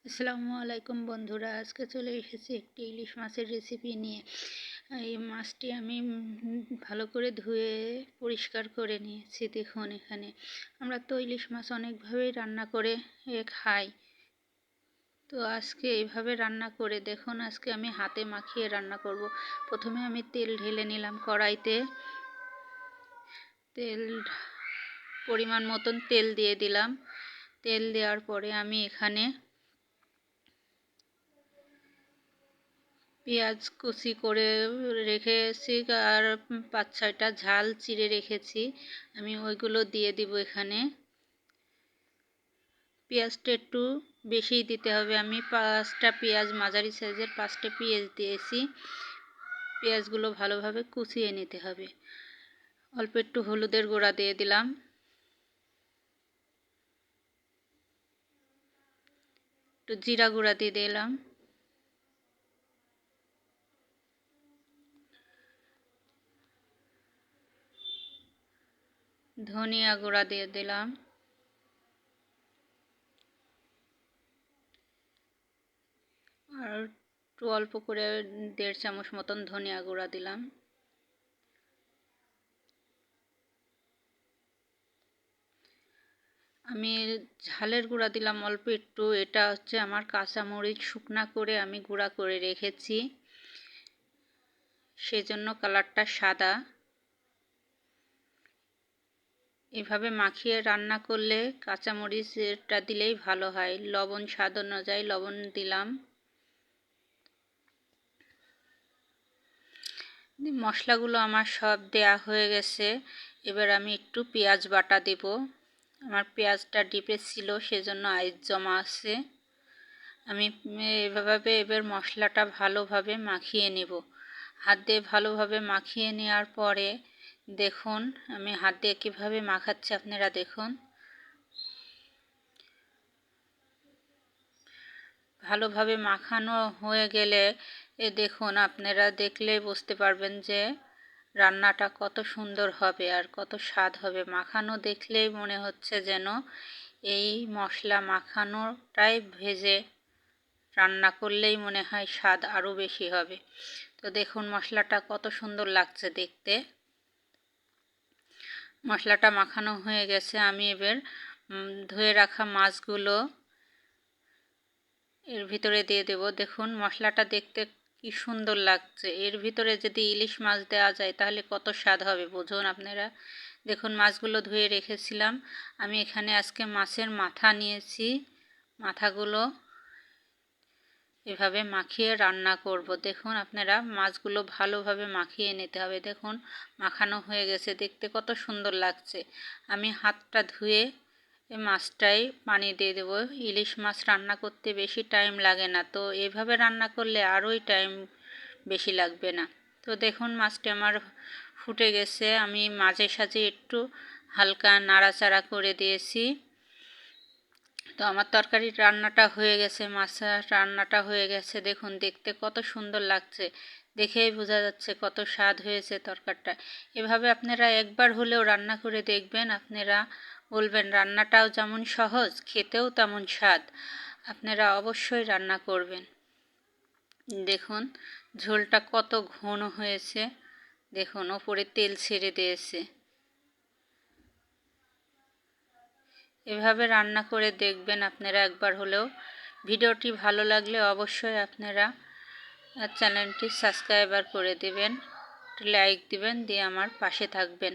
আসসালামু আলাইকুম বন্ধুরা, আজকে চলে এসেছি একটি ইলিশ মাছের রেসিপি নিয়ে। এই মাছটি আমি ভালো করে ধুয়ে পরিষ্কার করে নিয়েছি। দেখুন, এখানে আমরা তো ইলিশ মাছ অনেকভাবেই রান্না করে খাই। তো আজকে এইভাবে রান্না করে দেখুন, আজকে আমি হাতে মাখিয়ে রান্না করব। প্রথমে আমি তেল ঢেলে নিলাম কড়াইতে। তেল পরিমাণ মতন তেল দিয়ে দিলাম। তেল দেওয়ার পরে আমি এখানে পেঁয়াজ কুচি করে রেখেছি আর 5-6টা ঝাল চিড়ে রেখেছি, আমি ওইগুলো দিয়ে দিব এখানে। পেঁয়াজটা একটু বেশিই দিতে হবে। আমি 5টা পেঁয়াজ, মাঝারি সাইজের 5টা পেঁয়াজ দিয়েছি। পেঁয়াজগুলো ভালোভাবে কুচিয়ে নিতে হবে। অল্প একটু হলুদের গুঁড়া দিয়ে দিলাম, একটু জিরা গুঁড়া দিয়ে দিলাম, ধনিয়া গুঁড়া দিয়ে দিলাম, আর একটু অল্প করে 1.5 চামচ মতন ধনিয়া গুঁড়া দিলাম। আমি ঝালের গুঁড়া দিলাম অল্প একটু। এটা হচ্ছে আমার কাঁচামরিচ শুকনা করে আমি গুঁড়া করে রেখেছি, সেজন্য কালারটা সাদা। এভাবে মাখিয়ে রান্না করলে কাঁচামরিচটা দিলেই ভালো হয়। লবণ স্বাদ অনুযায়ী লবণ দিলাম। মশলাগুলো আমার সব দেয়া হয়ে গেছে। এবার আমি একটু পেঁয়াজ বাটা দেব। আমার পেঁয়াজটা ডিপে ছিল, সেজন্য আইস জমা আছে। আমি এভাবে এবার মশলাটা ভালোভাবে মাখিয়ে নেব। হাত দিয়ে ভালোভাবে মাখিয়ে নেওয়ার পরে দেখুন আমি হাত দিয়ে কীভাবে মাখাচ্ছি, আপনারা দেখুন। ভালোভাবে মাখানো হয়ে গেলে দেখুন, আপনারা দেখলেই বুঝতে পারবেন যে রান্নাটা কত সুন্দর হবে আর কত স্বাদ হবে। মাখানো দেখলেই মনে হচ্ছে যেন এই মশলা মাখানোটাই ভেজে রান্না করলেই মনে হয় স্বাদ আরও বেশি হবে। তো দেখুন মশলাটা কত সুন্দর লাগছে দেখতে। মশলাটা মাখানো হয়ে গেছে। আমি এবার ধুয়ে রাখা মাছগুলো এর ভিতরে দিয়ে দেব। দেখুন মশলাটা দেখতে কি সুন্দর লাগছে। এর ভিতরে যদি ইলিশ মাছ দেওয়া যায় তাহলে কত স্বাদ হবে বুঝুন আপনারা। দেখুন মাছগুলো ধুয়ে রেখেছিলাম। আমি এখানে আজকে মাছের মাথা নিয়েছি। মাথাগুলো এভাবে মাখিয়ে রান্না করব। দেখুন আপনারা মাছগুলো ভালোভাবে মাখিয়ে নিতে হবে। দেখুন মাখানো হয়ে গেছে, দেখতে কত সুন্দর লাগছে। আমি হাতটা ধুয়ে মাছটাই পানি দিয়ে দেব। ইলিশ মাছ রান্না করতে বেশি টাইম লাগে না, তো এভাবে রান্না করলে আরোই টাইম বেশি লাগবে না। তো দেখুন মাছটা আমার ফুটে গেছে। আমি মাঝে সাঝে একটু হালকা নাড়াচাড়া করে দিয়েছি। তো আমার তরকারি রান্নাটা হয়ে গেছে, মাছের রান্নাটা হয়ে গেছে। দেখুন দেখতে কত সুন্দর লাগছে, দেখেই বোঝা যাচ্ছে কত স্বাদ হয়েছে তরকারিটা। এভাবে আপনারা একবার হলেও রান্না করে দেখবেন, আপনারা বলবেন রান্নাটাও যেমন সহজ, খেতেও তেমন স্বাদ। আপনারা অবশ্যই রান্না করবেন। দেখুন ঝোলটা কত ঘন হয়েছে, দেখুন ওপরে তেল ছেড়ে দিয়েছে। এভাবে রান্না করে দেখবেন আপনারা একবার হলেও। ভিডিওটি ভালো লাগলে অবশ্যই আপনারা চ্যানেলটি সাবস্ক্রাইব করে দেবেন, লাইক দিবেন, দিয়ে আমার পাশে থাকবেন।